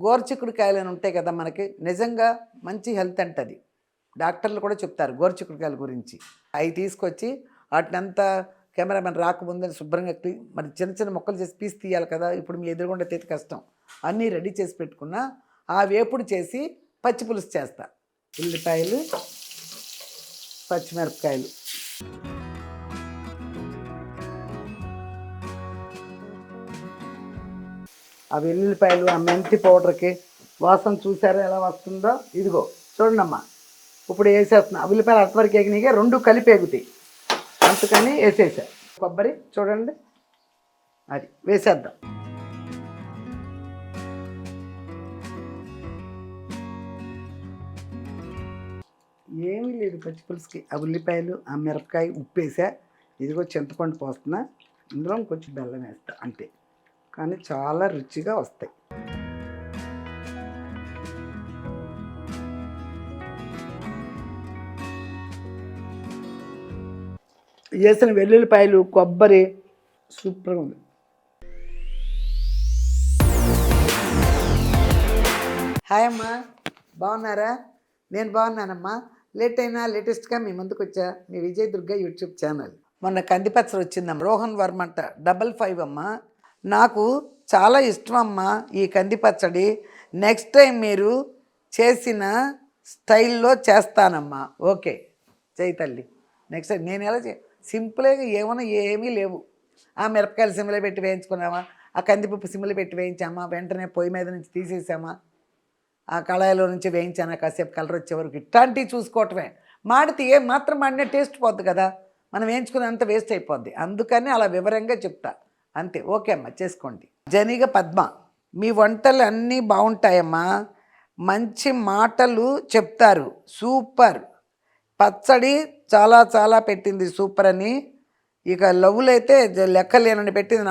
గోరుచిక్కుడుకాయలు అని ఉంటాయి కదా మనకి, నిజంగా మంచి హెల్త్ అంటది. డాక్టర్లు కూడా చెప్తారు గోరుచిక్కుడుకాయల గురించి. అవి తీసుకొచ్చి వాటినంతా కెమెరామెన్ రాకముందే శుభ్రంగా మరి చిన్న చిన్న ముక్కలు చేసి పీస్ తీయాలి కదా, ఇప్పుడు మీ ఎదురుగుండా తెతి కష్టం. అన్నీ రెడీ చేసి పెట్టుకున్నా ఆ వేపుడు చేసి పచ్చి పులుసు చేస్తా. ఉల్లిపాయలు, పచ్చిమిరపకాయలు, ఆ వెల్లుల్లిపాయలు, ఆ మెంతి పౌడర్కి వాసన చూసారా ఎలా వస్తుందో? ఇదిగో చూడండమ్మా, ఇప్పుడు వేసేస్తున్నా. ఉల్లిపాయలు అటువరకు ఎగినాయిగా, రెండు కలిపి ఎగుతాయి, అందుకని వేసేసా. కొబ్బరి చూడండి, అది వేసేద్దాం. ఏమీ లేదు పచ్చి పులుసుకి. ఆ ఉల్లిపాయలు, ఆ మిరపకాయ, ఉప్పు వేసా. ఇదిగో చింతపండు పోస్తున్నా, ఇందులో కొంచెం బెల్లం వేస్తా అంతే, కానీ చాలా రుచిగా వస్తాయి. వేసిన వెల్లుల్లిపాయలు, కొబ్బరి సూపర్గా ఉంది. హాయ్ అమ్మా, బాగున్నారా? నేను బాగున్నానమ్మా. లేట్ అయినా లేటెస్ట్గా మీ ముందుకు వచ్చా, మీ విజయ్ దుర్గా యూట్యూబ్ ఛానల్. మొన్న కందిపచ్చడి వచ్చిందమ్మా, రోహన్ వర్మ అంట, 55 అమ్మా. నాకు చాలా ఇష్టం అమ్మా ఈ కందిపచ్చడి. నెక్స్ట్ టైం మీరు చేసిన స్టైల్లో చేస్తానమ్మా. ఓకే, జై తల్లి. నెక్స్ట్ టైం నేను ఎలా సింపుల్గా ఏమన్నా ఏమీ లేవు. ఆ మిరపకాయలు సిమ్లో పెట్టి వేయించుకున్నామా, ఆ కందిపప్పు సిమ్లో పెట్టి వేయించామా, వెంటనే పొయ్యి మీద నుంచి తీసేసామా, ఆ కళాయిలో నుంచి వేయించాను కాసేపు కలర్ వచ్చే వరకు, ఇట్లాంటివి చూసుకోవటమే. మాడితే ఏం మాత్రం మాడినా టేస్ట్ పోద్ది కదా, మనం వేయించుకున్నంత వేస్ట్ అయిపోద్ది. అందుకని అలా వివరంగా చెప్తా అంతే. ఓకే అమ్మా, చేసుకోండి. జనిగ పద్మ, మీ వంటలు అన్నీ బాగుంటాయమ్మా, మంచి మాటలు చెప్తారు, సూపర్. పచ్చడి చాలా చాలా పెట్టింది సూపర్ అని. ఇక లవ్వులు అయితే లెక్కలేనని పెట్టింది,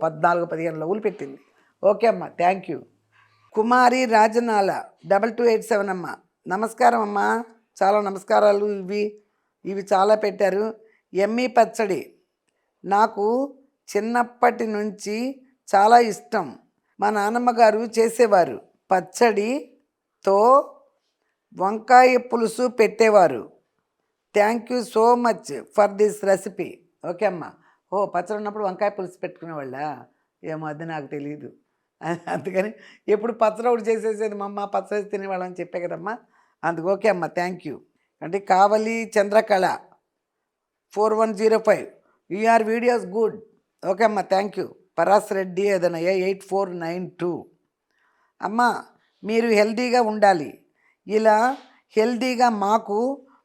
14 లవ్వులు పెట్టింది. ఓకే అమ్మా, థ్యాంక్ యూ. కుమారి రాజనాల 2287 అమ్మ, నమస్కారం అమ్మా. చాలా నమస్కారాలు. ఇవి చాలా పెట్టారు. ఎమ్మీ పచ్చడి నాకు చిన్నప్పటి నుంచి చాలా ఇష్టం. మా నాన్నమ్మ గారు చేసేవారు. పచ్చడితో వంకాయ పులుసు పెట్టేవారు. Thank you so much for this recipe. Okay అమ్మా. పచ్చడి ఉన్నప్పుడు వంకాయ పులుసు పెట్టుకునేవాళ్ళ? ఏమో అది నాకు తెలియదు. అందుకని ఎప్పుడు పచ్చడి ఒకటి చేసేసేది మా అమ్మ, పచ్చడి తినేవాళ్ళని చెప్పే కదమ్మా, అందుకు. ఓకే అమ్మ, థ్యాంక్ యూ. అంటే Kavali Chandrakala 4105, your videos good. Okay అమ్మ, థ్యాంక్ యూ. పరాస్ రెడ్డి ఏదైనా 8492. అమ్మ, మీరు హెల్దీగా ఉండాలి, ఇలా హెల్దీగా మాకు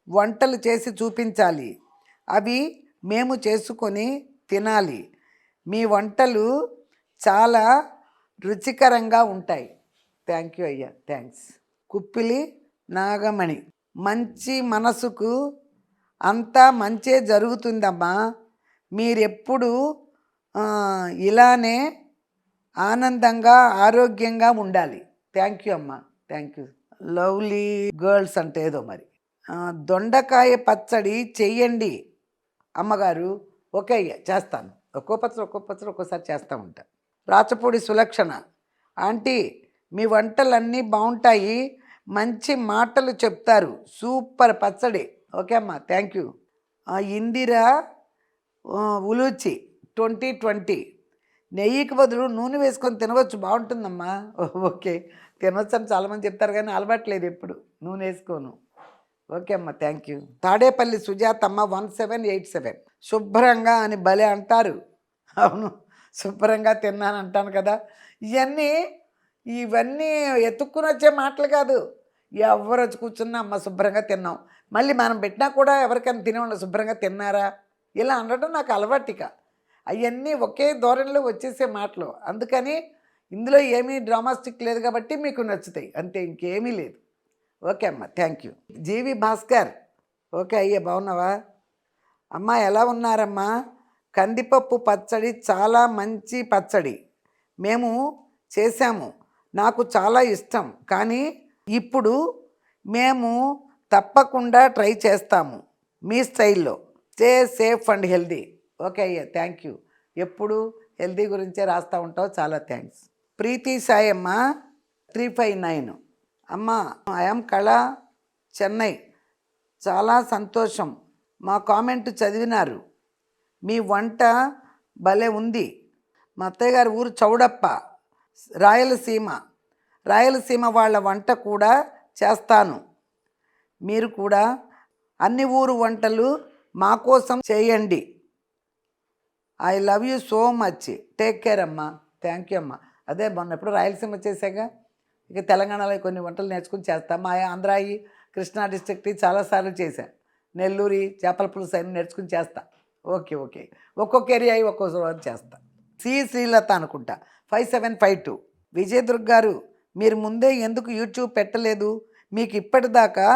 వంటలు చేసి చూపించాలి, అవి మేము చేసుకొని తినాలి. మీ వంటలు చాలా రుచికరంగా ఉంటాయి. థ్యాంక్ యూ అయ్యా, థ్యాంక్స్. కుప్పిలి నాగమణి, మంచి మనసుకు అంతా మంచే జరుగుతుందమ్మా, మీరెప్పుడు ఇలానే ఆనందంగా ఆరోగ్యంగా ఉండాలి. థ్యాంక్ యూ అమ్మా, థ్యాంక్ యూ. లవ్లీ గర్ల్స్ అంటే ఏదో మరి. దొండకాయ పచ్చడి చెయ్యండి అమ్మగారు. ఓకే అయ్యా, చేస్తాను. ఒక్కో పచ్చడి ఒక్కోసారి చేస్తూ ఉంటా. రాచపూడి సులక్షణ, ఆంటీ మీ వంటలన్నీ బాగుంటాయి, మంచి మాటలు చెప్తారు, సూపర్ పచ్చడి. ఓకే అమ్మా, థ్యాంక్ యూ. ఇందిరా ఉలూచి 2020, నెయ్యికి బదులు నూనె వేసుకొని తినవచ్చు, బాగుంటుందమ్మా. ఓకే, తినవచ్చు అని చాలామంది చెప్తారు కానీ అలవాట్లేదు, ఎప్పుడు నూనె వేసుకోను. ఓకే అమ్మ, థ్యాంక్ యూ. తాడేపల్లి సుజాతమ్మ 1787, శుభ్రంగా అని భలే అంటారు. అవును, శుభ్రంగా తిన్నాను అంటాను కదా. ఇవన్నీ ఎత్తుక్కుని వచ్చే మాటలు కాదు. ఎవరు వచ్చి కూర్చున్నా అమ్మ శుభ్రంగా తిన్నాం, మళ్ళీ మనం పెట్టినా కూడా ఎవరికైనా తినేవాళ్ళు శుభ్రంగా తిన్నారా ఇలా అనడం నాకు అలవాటిక. అవన్నీ ఒకే ధోరణిలో వచ్చేసే మాటలు, అందుకని ఇందులో ఏమీ డ్రామాస్టిక్ లేదు కాబట్టి మీకు నచ్చుతాయి అంతే, ఇంకేమీ లేదు. ఓకే అమ్మ, thank you. G V Bhaskar, okay అయ్యా, బాగున్నావా అమ్మ? ఎలా ఉన్నారమ్మా? కందిపప్పు పచ్చడి చాలా మంచి పచ్చడి, మేము చేశాము, నాకు చాలా ఇష్టం, కానీ ఇప్పుడు మేము తప్పకుండా ట్రై చేస్తాము మీ స్టైల్లో. Stay safe and healthy. Okay అయ్యా, థ్యాంక్ యూ. ఎప్పుడు హెల్దీ గురించే రాస్తూ ఉంటావు, చాలా థ్యాంక్స్. ప్రీతి సాయమ్మ 359. అమ్మ, ఐఎమ్ కళ, చెన్నై. చాలా సంతోషం. మా కామెంట్ చదివినారు. మీ వంట భలే ఉంది. మా అత్తయ్య గారి ఊరు చౌడప్ప, రాయలసీమ. రాయలసీమ వాళ్ళ వంట కూడా చేస్తాను. మీరు కూడా అన్ని ఊరు వంటలు మా కోసం చేయండి. I love you so much. Take care అమ్మా. థ్యాంక్ యూ అమ్మా. అదే మొన్న ఎప్పుడు రాయలసీమ చేశాక ఇక తెలంగాణలో కొన్ని వంటలు నేర్చుకుని చేస్తాం. మా ఆంధ్రాయి, కృష్ణా డిస్ట్రిక్ట్ చాలాసార్లు చేశా. నెల్లూరి చేపల పులుసు అయినా నేర్చుకుని చేస్తా. ఓకే ఓకే, ఒక్కొక్క ఏరియా అయి ఒక్కొక్క చేస్తా. శ్రీలత అనుకుంటా, 5752. విజయదుర్గ్ గారు, మీరు ముందే ఎందుకు యూట్యూబ్ పెట్టలేదు? మీకు ఇప్పటిదాకా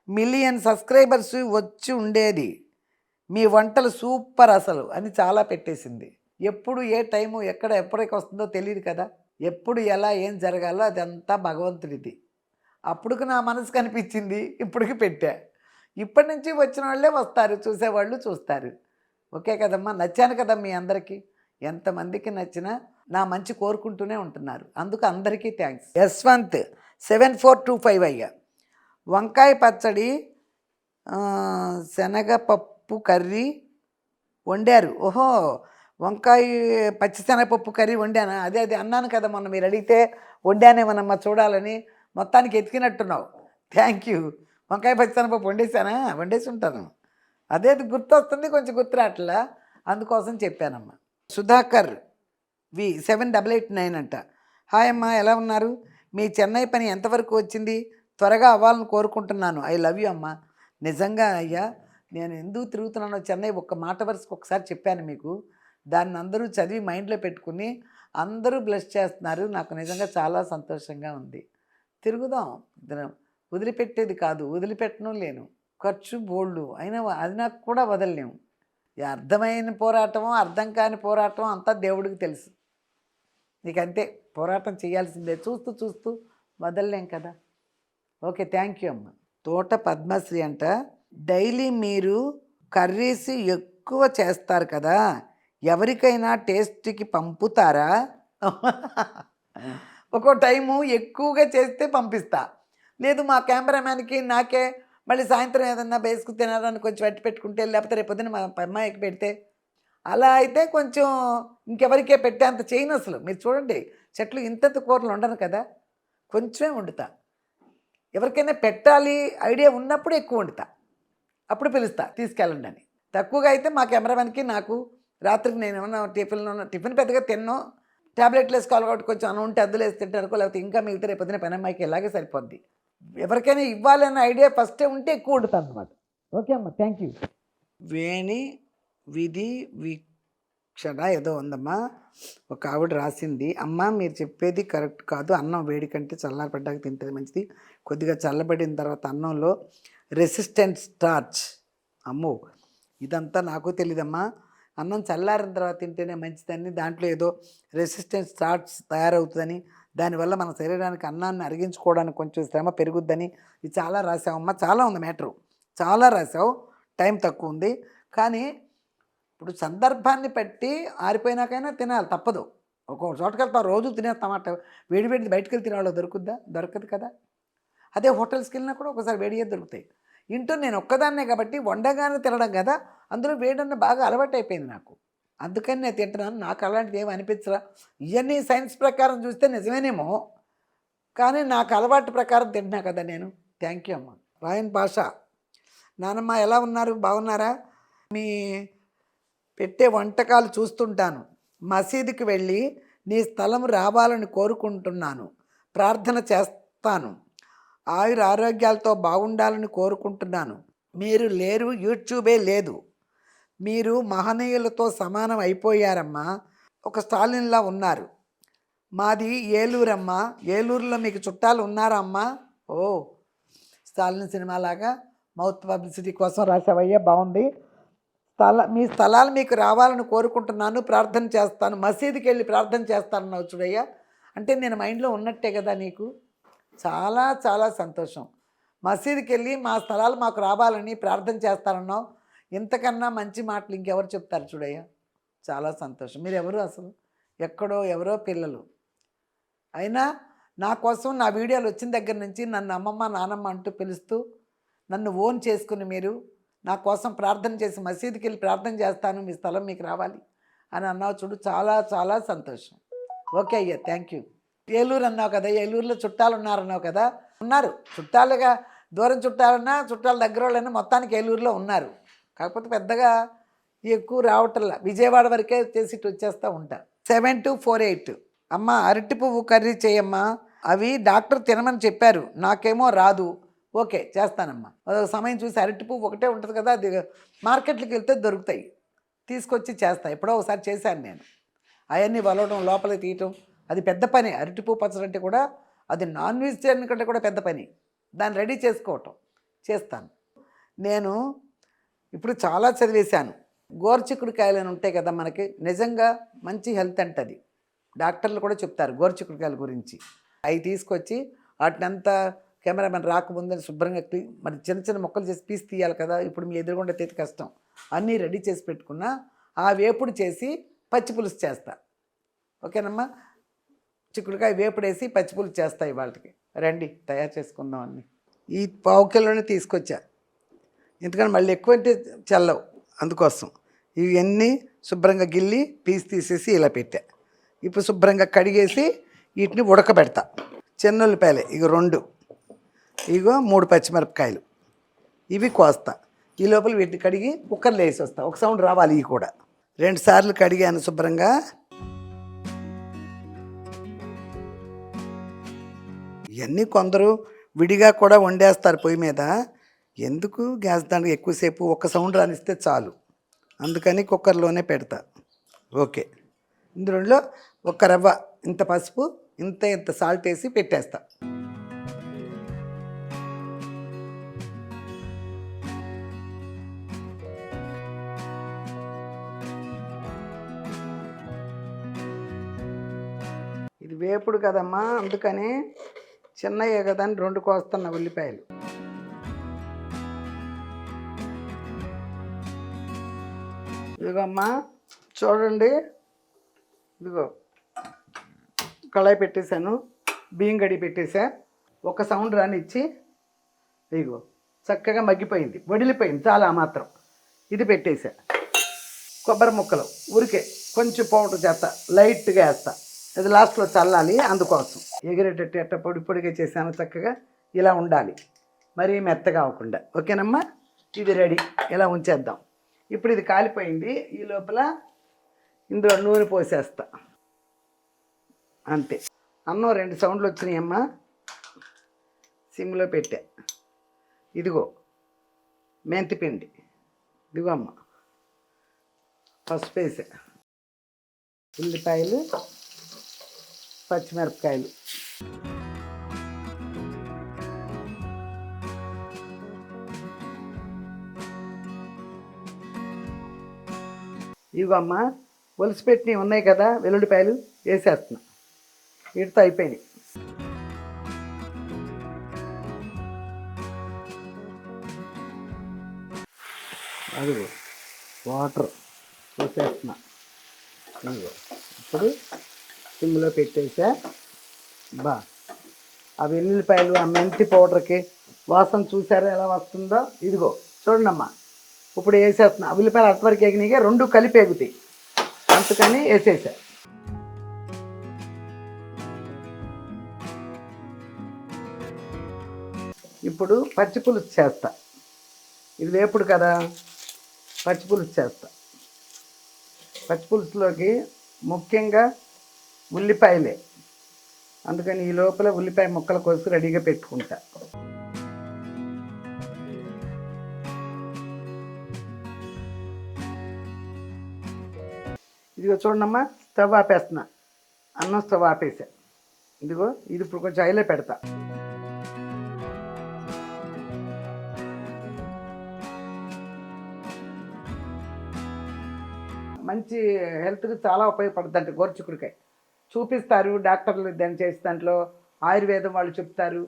మిలియన్ సబ్స్క్రైబర్స్ వచ్చి ఉండేది. మీ వంటలు సూపర్ అసలు అని చాలా పెట్టేసింది. ఎప్పుడు ఏ టైము ఎక్కడ ఎప్పటికి వస్తుందో తెలియదు కదా. ఎప్పుడు ఎలా ఏం జరగాలో అదంతా భగవంతుడిది. అప్పుడుకు నా మనసు కనిపించింది, ఇప్పటికి పెట్టా. ఇప్పటి నుంచి వచ్చిన వాళ్ళే వస్తారు, చూసేవాళ్ళు చూస్తారు. ఓకే కదమ్మా, నచ్చాను కదా మీ అందరికీ. ఎంతమందికి నచ్చినా నా మంచి కోరుకుంటూనే ఉంటున్నారు, అందుకు అందరికీ థ్యాంక్స్. యశ్వంత్ 7425 అయ్యా. వంకాయ పచ్చడి, శనగపప్పు కర్రీ వండారు. ఓహో, వంకాయ పచ్చిశనగపప్పు కర్రీ వండానా? అదే అన్నాను కదా మొన్న, మీరు అడిగితే వండానేమనమ్మా చూడాలని. మొత్తానికి ఎతికినట్టున్నావు. Thank you. వంకాయ పచ్చిశనగపప్పు వండేసానా? వండేసి ఉంటాను. అదే గుర్తు వస్తుంది, కొంచెం గుర్తు రావట్లా, అందుకోసం చెప్పానమ్మా. సుధాకర్ వి 7889 అంట. హాయ్ అమ్మా, ఎలా ఉన్నారు? మీ చెన్నై పని ఎంతవరకు వచ్చింది? త్వరగా అవ్వాలని కోరుకుంటున్నాను. ఐ లవ్ యూ అమ్మా. నిజంగా అయ్యా, నేను ఎందుకు తిరుగుతున్నానో చెన్నై ఒక్క మాట వరుసకు ఒకసారి చెప్పాను మీకు. దాన్ని అందరూ చదివి మైండ్లో పెట్టుకుని అందరూ బ్లెస్ చేస్తున్నారు. నాకు నిజంగా చాలా సంతోషంగా ఉంది. తిరుగుదాం, వదిలిపెట్టేది కాదు, వదిలిపెట్టను లేను. ఖర్చు బోల్డు అయినా అది నాకు కూడా వదలలేము. అర్థమైన పోరాటమో అర్థం కాని పోరాటం అంతా దేవుడికి తెలుసు. నీకంతే, పోరాటం చేయాల్సిందే. చూస్తూ చూస్తూ వదలలేం కదా. ఓకే, థ్యాంక్ యూ అమ్మ. తోట పద్మశ్రీ అంట. డైలీ మీరు కర్రీస్ ఎక్కువ చేస్తారు కదా, ఎవరికైనా టేస్ట్కి పంపుతారా? ఒక్కో టైము ఎక్కువగా చేస్తే పంపిస్తా, లేదు మా కెమెరామ్యాన్కి నాకే మళ్ళీ సాయంత్రం ఏదన్నా వేసుకు తినాలని కొంచెం పెట్టి పెట్టుకుంటే, లేకపోతే రేపొద్దున మా అమ్మాయికి పెడితే, అలా అయితే కొంచెం ఇంకెవరికే పెట్టే అంత చేయను. అసలు మీరు చూడండి, చెట్లు ఇంత కూరలు ఉండను కదా, కొంచెమే వండుతా. ఎవరికైనా పెట్టాలి ఐడియా ఉన్నప్పుడు ఎక్కువ వండుతా, అప్పుడు పిలుస్తా తీసుకెళ్ళండి అని. తక్కువగా అయితే మా కెమెరామెన్కి నాకు రాత్రికి నేను ఏమన్నా టిఫిన్ పెద్దగా తిన్నో, ట్యాబ్లెట్లు వేసుకోవాలి కాబట్టి కొంచెం అన్నం ఉంటే అద్దులు వేసి తింటారు, లేకపోతే ఇంకా మిగతా రేపొద్దున పని అమ్మాయికి ఇలాగే సరిపోద్ది. ఎవరికైనా ఇవ్వాలన్న ఐడియా ఫస్టే ఉంటే ఎక్కువ వండుతాను అనమాట. ఓకే అమ్మ, థ్యాంక్ యూ. వేణి విధి వీక్షణ ఏదో ఉందమ్మా, ఒక ఆవిడ రాసింది. అమ్మ, మీరు చెప్పేది కరెక్ట్ కాదు. అన్నం వేడి కంటే చల్లారపడ్డాక తింటే మంచిది. కొద్దిగా చల్లబడిన తర్వాత అన్నంలో రెసిస్టెంట్ స్టార్చ్. అమ్మో, ఇదంతా నాకు తెలియదమ్మా. అన్నం చల్లారిన తర్వాత తింటేనే మంచిదని, దాంట్లో ఏదో రెసిస్టెంట్ స్టార్చ్ తయారవుతుందని, దానివల్ల మన శరీరానికి అన్నాన్ని అరిగించుకోవడానికి కొంచెం శ్రమ పెరుగుద్దని, ఇది చాలా రాసావమ్మా. చాలా ఉంది మ్యాటరు, చాలా రాసావు. టైం తక్కువ ఉంది, కానీ ఇప్పుడు సందర్భాన్ని బట్టి ఆరిపోయినాకైనా తినాలి, తప్పదు. ఒక్కొక్క చోటకి వెళ్తాం, రోజు తినేస్తామాట. వేడి వేడి బయటకు వెళ్ళి తినేవాళ్ళు దొరుకుద్దా? దొరకదు కదా. అదే హోటల్స్కి వెళ్ళినా కూడా ఒకసారి వేడిగా దొరుకుతాయి. ఇంట్లో నేను ఒక్కదాన్నే కాబట్టి వండగానే తినడం కదా, అందులో వేడన్న బాగా అలవాటు అయిపోయింది నాకు, అందుకని నేను తింటున్నాను. నాకు అలాంటిది ఏమి అనిపించరా. ఇవన్నీ సైన్స్ ప్రకారం చూస్తే నిజమేనేమో, కానీ నాకు అలవాటు ప్రకారం తింటున్నా కదా నేను. థ్యాంక్ యూ అమ్మ. రాయన్ భాష. నానమ్మ ఎలా ఉన్నారు? బాగున్నారా? మీ పెట్టే వంటకాలు చూస్తుంటాను. మసీదుకి వెళ్ళి నీ స్థలం రావాలని కోరుకుంటున్నాను, ప్రార్థన చేస్తాను. ఆరోగ్యాలతో బాగుండాలని కోరుకుంటున్నాను. మీరు లేరు, యూట్యూబే లేదు. మీరు మహనీయులతో సమానం అయిపోయారమ్మా. ఒక స్టాలిన్లా ఉన్నారు. మాది ఏలూరమ్మా. ఏలూరులో మీకు చుట్టాలు ఉన్నారా అమ్మా? ఓ, స్టాలిన్ సినిమాలాగా మౌత్ పబ్లిసిటీ కోసం రాసావయ్యా, బాగుంది. మీ స్థలాలు మీకు రావాలని కోరుకుంటున్నాను, ప్రార్థన చేస్తాను. మసీదుకి వెళ్ళి ప్రార్థన చేస్తానన్నావు చూడయ్యా, అంటే నేను మైండ్లో ఉన్నట్టే కదా నీకు. చాలా చాలా సంతోషం. మసీదుకి వెళ్ళి మా స్థలాలు మాకు రావాలని ప్రార్థన చేస్తానన్నావు. ఇంతకన్నా మంచి మాటలు ఇంకెవరు చెప్తారు చూడయ్యా. చాలా సంతోషం. మీరు ఎవరు అసలు? ఎక్కడో ఎవరో పిల్లలు అయినా నా కోసం నా వీడియోలు వచ్చిన దగ్గర నుంచి నన్ను అమ్మమ్మ నానమ్మ అంటూ పిలుస్తూ నన్ను ఓన్ చేసుకుని మీరు నా కోసం ప్రార్థన చేసి మసీదుకి వెళ్ళి ప్రార్థన చేస్తాను, మీ స్థలం మీకు రావాలి అని అన్నావు చూడు, చాలా చాలా సంతోషం. ఓకే అయ్యా, థ్యాంక్ యూ. ఏలూరు అన్నావు కదా, ఏలూరులో చుట్టాలు ఉన్నారన్నావు కదా. ఉన్నారు చుట్టాలుగా, దూరం చుట్టాలన్నా చుట్టాల దగ్గర వాళ్ళైనా మొత్తానికి ఏలూరులో ఉన్నారు. కాకపోతే పెద్దగా ఎక్కువ రావటంలా, విజయవాడ వరకే చేసి వచ్చేస్తూ ఉంటా. 7248. అమ్మ అరటి పువ్వు కర్రీ చేయమ్మా, అవి డాక్టర్ తినమని చెప్పారు, నాకేమో రాదు. ఓకే చేస్తానమ్మా. సమయం చూసి అరటి పువ్వు ఒకటే ఉంటుంది కదా, అది మార్కెట్కి వెళ్తే దొరుకుతాయి, తీసుకొచ్చి చేస్తా. ఎప్పుడో ఒకసారి చేశాను నేను. అవన్నీ వలవడం లోపలికి తీయటం అది పెద్ద పని. అరటిపువ్వు పచ్చడి అంటే కూడా అది నాన్ వెజిటేరియన్ కంటే కూడా పెద్ద పని. దాన్ని రెడీ చేసుకోవటం చేస్తాను నేను. ఇప్పుడు చాలా చదివేశాను. గోరుచిక్కుడుకాయలు అని ఉంటాయి కదా మనకి, నిజంగా మంచి హెల్త్ అంటది. డాక్టర్లు కూడా చెప్తారు గోరుచిక్కుడుకాయల గురించి. అవి తీసుకొచ్చి వాటినంతా కెమెరామెన్ రాకముందని శుభ్రంగా మరి చిన్న చిన్న ముక్కలు చేసి పీస్ తీయాలి కదా, ఇప్పుడు మీ ఎదురుగుండా తెతి కష్టం. అన్నీ రెడీ చేసి పెట్టుకున్నా, ఆ వేపుడు చేసి పచ్చి పులుసు చేస్తా. ఓకేనమ్మా, చిక్కుడుకాయ వేపుడేసి పచ్చి పులుసు చేస్తాయి వాళ్ళకి. రండి తయారు చేసుకుందాం. అన్నీ ఈ పావు కిలోనే తీసుకొచ్చా, ఎందుకంటే మళ్ళీ ఎక్కువ అంటే చల్లవు, అందుకోసం. ఇవన్నీ శుభ్రంగా గిల్లి పీస్ తీసేసి ఇలా పెట్టా. ఇప్పుడు శుభ్రంగా కడిగేసి వీటిని ఉడకబెడతా. చెన్నుల్లిపాయలే ఇగో 2, ఇగో 3 పచ్చిమిరపకాయలు, ఇవి కోస్తా. ఈ లోపల వీటిని కడిగి కుక్కర్లో వేసి వస్తా. ఒక సౌండ్ రావాలి. ఇవి కూడా 2 సార్లు కడిగాను శుభ్రంగా. ఇవన్నీ కొందరు విడిగా కూడా వండేస్తారు పొయ్యి మీద. ఎందుకు గ్యాస్ దానికి ఎక్కువసేపు ఒక సౌండ్ రానిస్తే చాలు, అందుకని కుక్కర్లోనే పెడతా. ఓకే, ఇందులో ఒక రవ్వ ఇంత పసుపు, ఇంత సాల్ట్ వేసి పెట్టేస్తా. ఇది వేపుడు కదమ్మా, అందుకని చిన్నయ్యే కదా అని 2 కోస్తున్నా ఉల్లిపాయలు. ఇదిగోమ్మా చూడండి, ఇదిగో కళాయి పెట్టేశాను, బియ్యం గడి పెట్టేసా. ఒక సౌండ్ రానిచ్చి ఇదిగో చక్కగా మగ్గిపోయింది, వడిలిపోయింది చాలా మాత్రం. ఇది పెట్టేసా. కొబ్బరి ముక్కలు ఊరికే కొంచెం పౌడర్ చేస్తా, లైట్గా వేస్తా. అది లాస్ట్లో చల్లాలి, అందుకోసం. ఎగిరేటట్టు ఎట్ట పొడి పొడిగా చేశాను. చక్కగా ఇలా ఉండాలి, మరీ మెత్తగా అవ్వకుండా. ఓకేనమ్మా, ఇది రెడీ. ఇలా ఉంచేద్దాం. ఇప్పుడు ఇది కాలిపోయింది. ఈ లోపల ఇందులో నూనె పోసేస్తా, అంతే. అన్నం 2 సౌండ్లు వచ్చినాయమ్మా, సిమ్లో పెట్టా. ఇదిగో మెంతిపిండి, ఇదిగో అమ్మ పసుపు వేసా, ఉల్లిపాయలు, పచ్చిమిరపకాయలు, ఇదిగో అమ్మ ఒలిసి పెట్టినవి ఉన్నాయి కదా వెల్లుల్లిపాయలు, వేసేస్తున్నా. వీటితో అయిపోయినాయి. అదిగో వాటర్ పోసేస్తున్నా. ఇదిగో ఇప్పుడు సిమ్లో పెట్టేసా. బా, ఆ వెల్లుల్లిపాయలు ఆ మెంతి పౌడర్కి వాసన చూసారా ఎలా వస్తుందో? ఇదిగో చూడండమ్మా, ఇప్పుడు వేసేస్తున్నా. ఉల్లిపాయలు అటువరకు ఎగినాయిగా, 2 కలిపి ఎగుతాయి, అందుకని వేసేసా. ఇప్పుడు పచ్చి పులుసు చేస్తా. ఇది వేపుడు కదా, పచ్చి పులుసు చేస్తా. పచ్చి పులుసులోకి ముఖ్యంగా ఉల్లిపాయలే, అందుకని ఈ లోపల ఉల్లిపాయ ముక్కల కోసి రెడీగా పెట్టుకుంటా. ఇదిగో చూడమ్మా, స్టవ్ ఆపేస్తున్నా. అన్నం స్టవ్ ఆపేసా. ఇదిగో ఇది ఇప్పుడు కొంచెం హైలో పెడతా. మంచి హెల్త్కి చాలా ఉపయోగపడుతుంది అంటే గోరుచిక్కుడుకాయ. చూపిస్తారు డాక్టర్లు, దాన్ని చేసే దాంట్లో ఆయుర్వేదం వాళ్ళు చెప్తారు.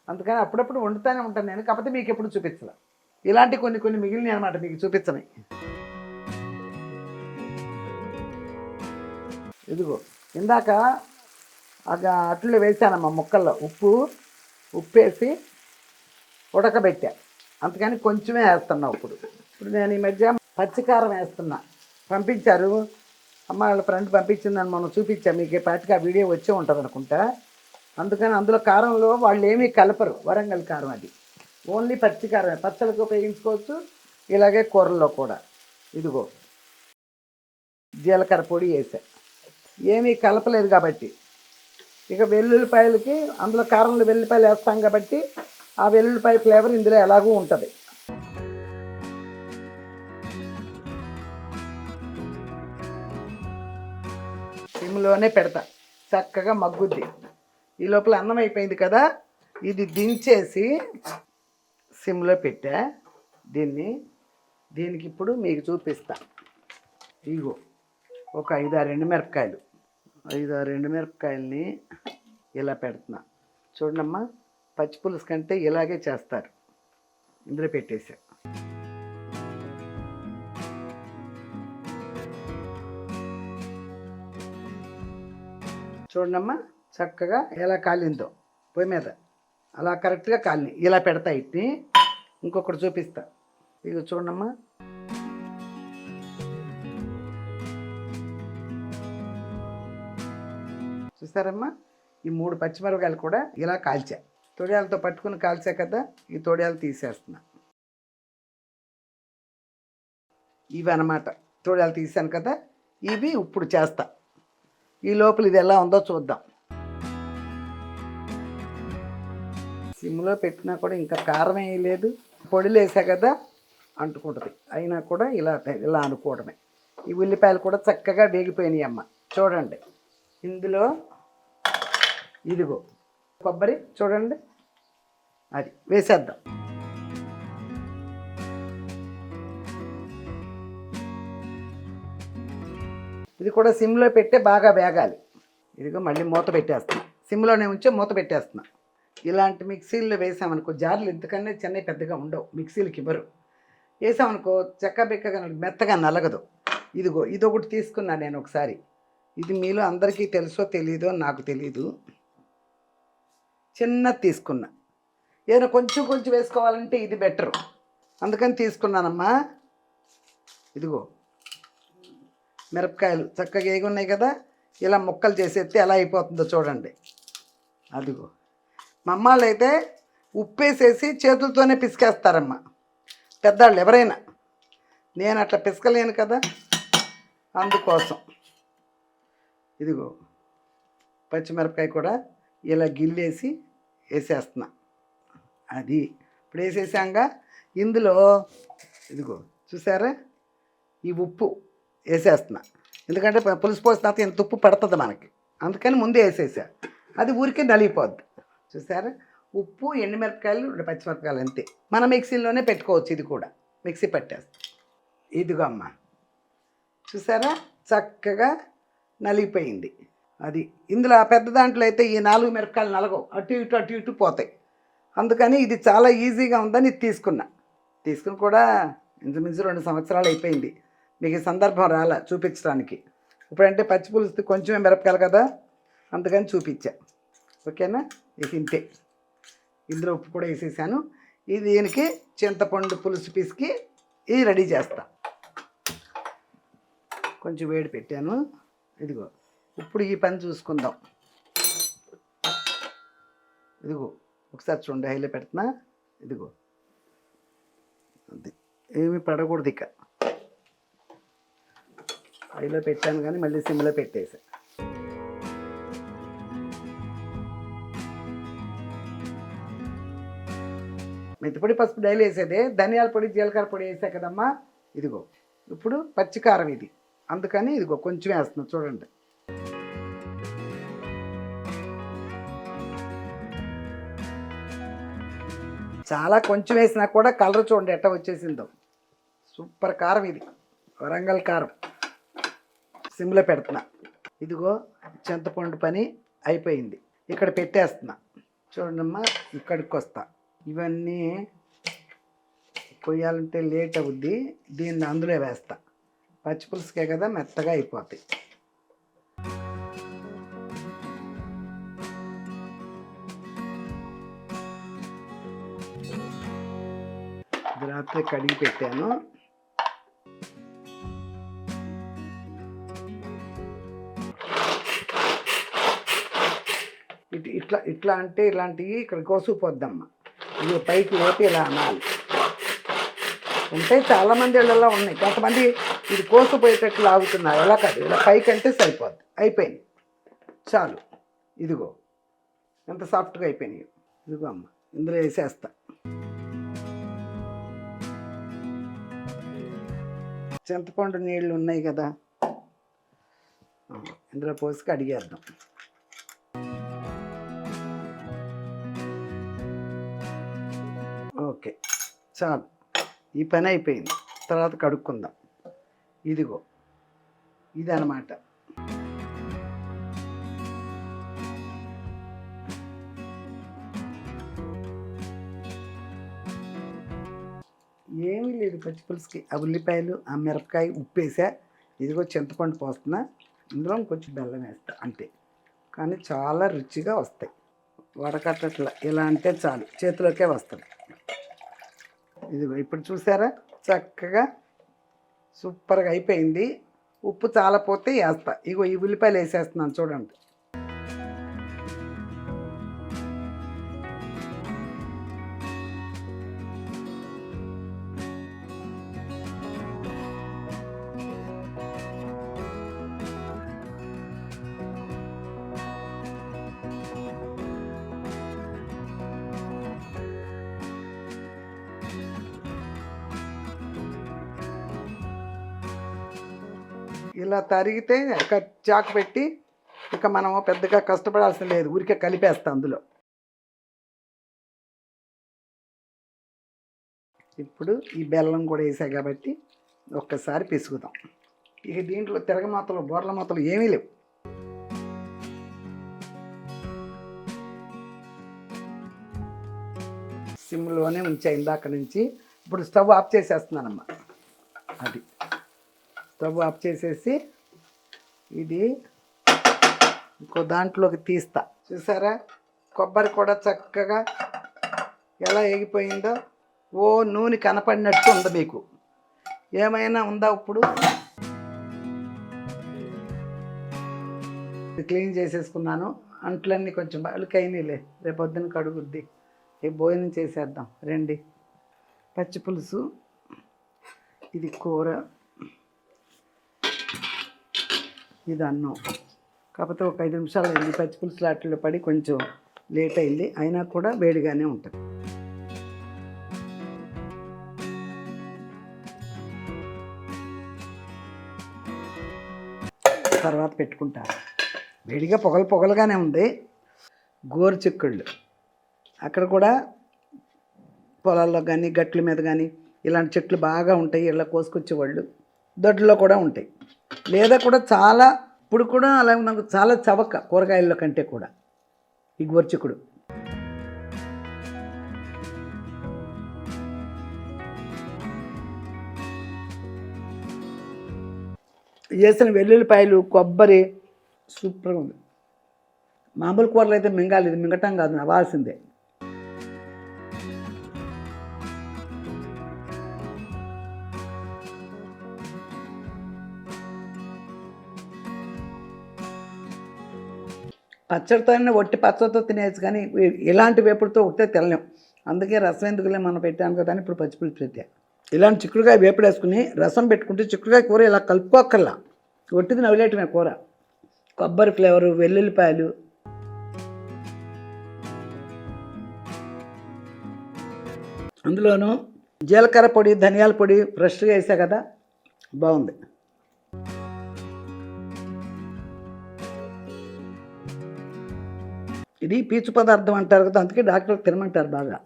అందుకని అప్పుడప్పుడు వండుతూనే ఉంటాను నేను, కాకపోతే మీకు ఎప్పుడు చూపించలే. ఇలాంటి కొన్ని మిగిలినాయి అనమాట మీకు చూపించని. ఇదిగో ఇందాక అట్లు వేసానమ్మా ముక్కల్లో ఉప్పు వేసి ఉడకబెట్టా. అందుకని కొంచెమే వేస్తున్నా. ఇప్పుడు నేను ఈ మధ్య పచ్చికారం వేస్తున్నా. పంపించారు అమ్మ, వాళ్ళ ఫ్రెండ్ పంపించిందని మనం చూపించాం మీకు. పాటికి ఆ వీడియో వచ్చే ఉంటుంది అనుకుంటా. అందుకని అందులో కారంలో వాళ్ళు ఏమీ కలపరు. వరంగల్ కారం అది ఓన్లీ పచ్చికారమే. పచ్చళ్ళకి ఉపయోగించుకోవచ్చు, ఇలాగే కూరల్లో కూడా. ఇదిగో జీలకర్ర పొడి వేసా, ఏమీ కలపలేదు కాబట్టి. ఇక వెల్లుల్లిపాయలకి అందులో కారంలో వెల్లుల్లిపాయలు వేస్తాం కాబట్టి ఆ వెల్లుల్లిపాయ ఫ్లేవర్ ఇందులో ఎలాగూ ఉంటుంది. సిమ్లోనే పెడతా, చక్కగా మగ్గుద్ది. ఈ లోపల అన్నం అయిపోయింది కదా, ఇది దించేసి సిమ్లో పెట్టా. దీనికి ఇప్పుడు మీకు చూపిస్తా. ఇగో ఒక 5-6 ఎండుమిరపకాయలు, 5-6 ఎండుమిరపకాయలని ఇలా పెడుతున్నా. చూడమ్మా, పచ్చిపులుసు కంటే ఇలాగే చేస్తారు. ఇందులో పెట్టేసా. చూడమ్మా, చక్కగా ఎలా కాలిందో పొయ్యి మీద, అలా కరెక్ట్గా కాలిని. ఇలా పెడతా. ఇట్ని ఇంకొకటి చూపిస్తా. ఇక చూడమ్మా, చూసారమ్మా, ఈ 3 పచ్చిమిరపకాయలు కూడా ఇలా కాల్చా. తొడియాలతో పట్టుకుని కాల్చా కదా, ఈ తొడియాలు తీసేస్తున్నా. ఇవి అన్నమాట తొడియాలు తీసాను కదా, ఇవి ఇప్పుడు చేస్తా. ఈ లోపల ఇది ఎలా ఉందో చూద్దాం. సిమ్లో పెట్టినా కూడా ఇంకా కారం వేయలేదు, పొడిలు వేసా కదా, అంటుకుంటుంది. అయినా కూడా ఇలా అనుకోవడమే. ఈ ఉల్లిపాయలు కూడా చక్కగా వేగిపోయినాయి అమ్మ. చూడండి, ఇందులో ఇదిగో కొబ్బరి చూడండి, అది వేసేద్దాం. ఇది కూడా సిమ్లో పెట్టే బాగా వేగాలి. ఇదిగో మళ్ళీ మూత పెట్టేస్తున్నా. సిమ్లోనే ఉంచే మూత పెట్టేస్తున్నా. ఇలాంటి మిక్సీల్లో వేసామనుకో, జార్లు ఎందుకన్నా చిన్నవి పెద్దగా ఉండవు, మిక్సీలకి ఇవ్వరు. వేసామనుకో చెక్క బెక్కగా మెత్తగా నలగదు. ఇదిగో ఇదొకటి తీసుకున్నా నేను ఒకసారి. ఇది మీలో అందరికీ తెలుసో తెలీదో నాకు తెలీదు. చిన్నది తీసుకున్నా. ఏదైనా కొంచెం వేసుకోవాలంటే ఇది బెటరు, అందుకని తీసుకున్నానమ్మా. ఇదిగో మిరపకాయలు చక్కగా ఏగున్నాయి కదా, ఇలా ముక్కలు చేసేస్తే ఎలా అయిపోతుందో చూడండి. అదిగో మా అమ్మాళ్ళు అయితే ఉప్పేసేసి చేతులతోనే పిసికేస్తారమ్మా, పెద్దవాళ్ళు ఎవరైనా. నేను అట్లా పిసకలేను కదా, అందుకోసం. ఇదిగో పచ్చిమిరపకాయ కూడా ఇలా గిల్లేసి వేసేస్తున్నా. అది ఇప్పుడు వేసేసాక ఇందులో ఇదిగో చూసారా, ఈ ఉప్పు వేసేస్తున్నా. ఎందుకంటే పులుసు పోసిన తర్వాత ఇంత ఉప్పు పడుతుంది మనకి, అందుకని ముందే వేసేసా. అది ఊరికే నలిగిపోద్ది. చూసారా, ఉప్పు, ఎండుమిరపకాయలు, 2 పచ్చిమిరపకాయలు అంతే. మన మిక్సీలోనే పెట్టుకోవచ్చు. ఇది కూడా మిక్సీ పట్టేస్తాం. ఇదిగో అమ్మ, చూసారా చక్కగా నలిగిపోయింది. అది ఇందులో ఆ పెద్ద దాంట్లో అయితే ఈ 4 మిరపకాయలు నలగవు, అటు ఇటు పోతాయి. అందుకని ఇది చాలా ఈజీగా ఉందని ఇది తీసుకుని కూడా ఇంచుమించు 2 సంవత్సరాలు అయిపోయింది. మీకు ఈ సందర్భం రాలా చూపించడానికి. ఇప్పుడంటే పచ్చి పులుసు కొంచెమే మిరపకాయలు కదా, అందుకని చూపించా. ఓకేనా, ఇది ఇంతే. ఇందులో ఉప్పు కూడా వేసేసాను. ఇది దీనికి చింతపండు పులుసు పిసికి ఇది రెడీ చేస్తా. కొంచెం వేడి పెట్టాను. ఇదిగో ఇప్పుడు ఈ పని చూసుకుందాం. ఇదిగో ఒకసారి చూడండి, హైలో పెడుతున్నా. ఇదిగో అది ఏమి పడకూడదు. ఇక హైలో పెట్టాను కానీ మళ్ళీ సిమ్లో పెట్టేసా. మెంతిపొడి, పసుపు డైలీ వేసేదే. ధనియాల పొడి, జీలకర్ర పొడి వేసా కదమ్మా. ఇదిగో ఇప్పుడు పచ్చికారం ఇది, అందుకని ఇదిగో కొంచెం వేస్తున్నాం. చూడండి, చాలా కొంచెం వేసినా కూడా కలర్ చూడండి ఎట్లా వచ్చేసిందో. సూపర్ కారం ఇది, వరంగల్ కారం. సిమ్లో పెడుతున్నా. ఇదిగో చింతపండు పని అయిపోయింది, ఇక్కడ పెట్టేస్తున్నా. చూడండమ్మా, ఇక్కడికి వస్తా. ఇవన్నీ కొయ్యాలంటే లేట్ అవుద్ది, దీన్ని అందులో వేస్తా. పచ్చిపులుసుకే కదా, మెత్తగా అయిపోతాయి. రాత్రి కడిగి పెట్టాను. ఇట్లా ఇట్లా అంటే ఇలాంటివి ఇక్కడ కోసుకుపోద్దమ్మా. ఇది పైకి లేపి ఇలా అనాలి. ఉంటాయి చాలామంది ఇళ్ళల్లో ఉన్నాయి. కొంతమంది ఇది కోసుకుపోయేటట్లు లాగుతున్నారు. ఎలా కాదు, ఇలా పైకి అంటే సరిపోద్ది. అయిపోయింది, చాలు. ఇదిగో ఎంత సాఫ్ట్గా అయిపోయినాయి. ఇదిగో అమ్మ, ఇందులో వేసేస్తా. చింతపండు నీళ్ళు ఉన్నాయి కదా, ఇందులో పోసి కడిగేద్దాం. ఓకే, చాలు. ఈ పని అయిపోయింది. తర్వాత కడుక్కుందాం. ఇదిగో ఇదన్నమాట. ఏమీ లేదు పచ్చి పులుసుకి. ఆ ఉల్లిపాయలు, ఆ మిరపకాయ, ఉప్పు వేసా. ఇదిగో చింతపండు పోస్తున్నా. ఇందులో కొంచెం బెల్లం వేస్తా అంతే. కానీ చాలా రుచిగా వస్తాయి. వడకట్టట్లా ఇలా అంటే చాలు, చేతిలోకే వస్తుంది. ఇదిగో ఇప్పుడు చూసారా, చక్కగా సూపర్గా అయిపోయింది. ఉప్పు చాలా పోతే వేస్తా. ఇగో ఈ ఉల్లిపాయలు వేసేస్తున్నాను చూడండి. ఇలా తరిగితే ఒక చాకు పెట్టి ఇక మనం పెద్దగా కష్టపడాల్సిన లేదు. ఊరికే కలిపేస్తాం అందులో. ఇప్పుడు ఈ బెల్లం కూడా వేసా కాబట్టి ఒక్కసారి పిసుకుదాం. ఇక దీంట్లో తిరగమాతలు, బోర్ల మాతలు ఏమీ లేవు. సిమ్లోనే ఉంచా ఇందాక నుంచి. ఇప్పుడు స్టవ్ ఆఫ్ చేసేస్తున్నానమ్మా. అది స్టవ్ ఆఫ్ చేసేసి ఇది ఇంకో దాంట్లోకి తీస్తా. చూసారా, కొబ్బరి కూడా చక్కగా ఎలా ఎగిపోయిందో. ఓ నూనె కనపడినట్టు ఉంది మీకు. ఏమైనా ఉందా ఇప్పుడు? క్లీన్ చేసేసుకున్నాను. అంట్లన్నీ కొంచెం అలుకైనలే, రేపొద్దున కడుగుద్ది. భోజనం చేసేద్దాం రండి. పచ్చి పులుసు, ఇది కూర, ఇది అన్నం. కాకపోతే ఒక 5 నిమిషాలు అయింది. పచ్చి పులుసు లాట్లో పడి కొంచెం లేట్ అయింది. అయినా కూడా వేడిగానే ఉంటుంది. తర్వాత పెట్టుకుంటారు. వేడిగా పొగలుగానే ఉంది. గోరుచిక్కుళ్ళు అక్కడ కూడా పొలాల్లో కానీ గట్ల మీద కానీ ఇలాంటి చెట్లు బాగా ఉంటాయి. ఇలా కోసుకొచ్చేవాళ్ళు. దొడ్లో కూడా ఉంటాయి. లేదా కూడా చాలా, ఇప్పుడు కూడా అలా నాకు చాలా చవక కూరగాయల కంటే కూడా ఈ గోరుచిక్కుడు. వేసిన వెల్లుల్లిపాయలు, కొబ్బరి సూపర్గా ఉంది. మామూలు కూరలు అయితే మింగాలి, ఇది మింగటం కాదు, నవ్వాల్సిందే. పచ్చడితో ఒట్టి పచ్చడితో తినేయచ్చు, కానీ ఇలాంటి వేపుడుతో ఒకటే తినలేం. అందుకే రసం ఎందుకులే మనం పెట్టాను కదా అని ఇప్పుడు పచ్చిపులుసు పెట్టా. ఇలాంటి చిక్కుడుకాయ వేపుడు వేసుకుని రసం పెట్టుకుంటే చిక్కుడుకాయ కూర ఇలా కలుపుకోక్కర్లా, ఒట్టిది నవ్వులేటమే కూర. కొబ్బరి ఫ్లేవరు, వెల్లుల్లిపాయలు, అందులోనూ జీలకర్ర పొడి, ధనియాల పొడి ఫ్రెష్గా వేసా కదా, బాగుంది. ఇది పీచు పదార్థం అంటారు కదా, అందుకే డాక్టర్ తినమంటారు బాగా.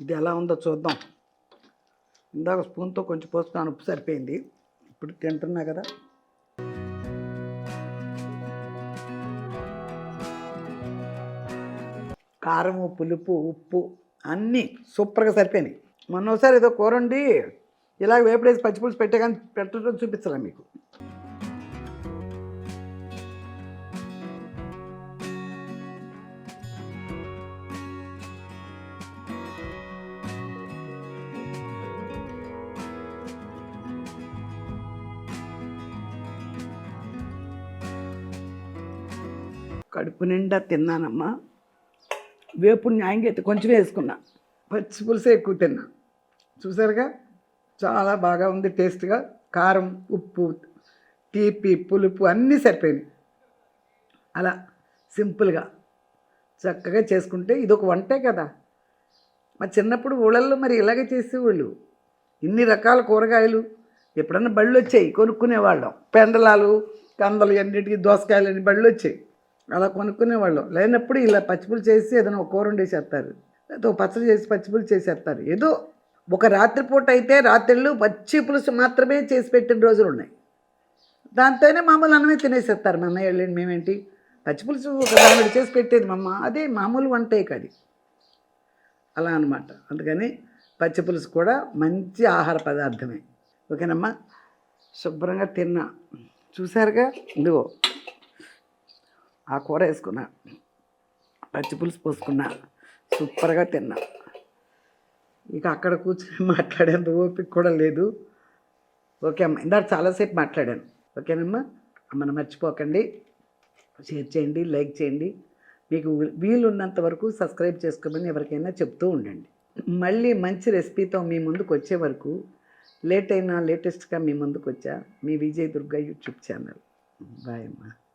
ఇది ఎలా ఉందో చూద్దాం. ఇందాక స్పూన్తో కొంచెం పోస్తున్నాను, ఉప్పు సరిపోయింది. ఇప్పుడు తింటున్నా కదా. కారము, పులుపు, ఉప్పు అన్నీ సూపర్గా సరిపోయినాయి. మొన్నోసారి ఏదో కూర వండి ఇలాగ వేపుడేసి పచ్చిపులుసు పెట్టే కానీ పెట్టడం చూపించాలా మీకు. కడుపు నిండా తిన్నానమ్మా. వేపుడు న్యాయంగా అయితే కొంచెం వేసుకున్నా, పచ్చి పులుసే ఎక్కువ తిన్నా. చూసారుగా, చాలా బాగా ఉంది టేస్ట్గా. కారం, ఉప్పు, తీపి, పులుపు అన్నీ సరిపోయినాయి. అలా సింపుల్గా చక్కగా చేసుకుంటే ఇదొక వంటే కదా. మా చిన్నప్పుడు ఊళ్ళల్లో మరి ఇలాగే చేసేవాళ్ళు. ఇన్ని రకాల కూరగాయలు ఎప్పుడన్నా బళ్ళు వచ్చాయి, కొనుక్కునేవాళ్ళం. పెండలాలు, కందలు, అన్నిటికీ దోసకాయలు అన్ని బళ్ళు వచ్చాయి, అలా కొనుక్కునేవాళ్ళం. లేనప్పుడు ఇలా పచ్చిపులు చేసి ఏదైనా ఒక కూర వండేసేస్తారు, లేకపోతే ఒక పచ్చడి చేసి పచ్చిపులు చేసేస్తారు. ఏదో ఒక రాత్రిపూట అయితే రాత్రిళ్ళు పచ్చి పులుసు మాత్రమే చేసి పెట్టిన రోజులు ఉన్నాయి. దాంతోనే మామూలు అన్నమే తినేసేస్తారు. మా అన్నయ్య వెళ్ళండి, మేమేంటి పచ్చిపులుసు ఒక దాని చేసి పెట్టేది మా అమ్మ. అదే మామూలు వంటే కది, అలా అనమాట. అందుకని పచ్చిపులుసు కూడా మంచి ఆహార పదార్థమే. ఓకేనమ్మా, శుభ్రంగా తిన్నా. చూసారుగా, ఇదిగో ఆ కూర వేసుకున్నా, పచ్చిపులుసు పోసుకున్నా, సూపర్గా తిన్నా. ఇక అక్కడ కూర్చొని మాట్లాడేంత ఓపిక కూడా లేదు. ఓకే అమ్మ, ఇందాక చాలాసేపు మాట్లాడాను. ఓకేనమ్మా, అమ్మను మర్చిపోకండి, షేర్ చేయండి, లైక్ చేయండి. మీకు వీలున్నంత వరకు సబ్స్క్రైబ్ చేసుకోమని ఎవరికైనా చెప్తూ ఉండండి. మళ్ళీ మంచి రెసిపీతో మీ ముందుకు వచ్చే వరకు లేటెస్ట్గా మీ ముందుకు వచ్చా మీ Vijay Durga YouTube channel. Bye అమ్మా.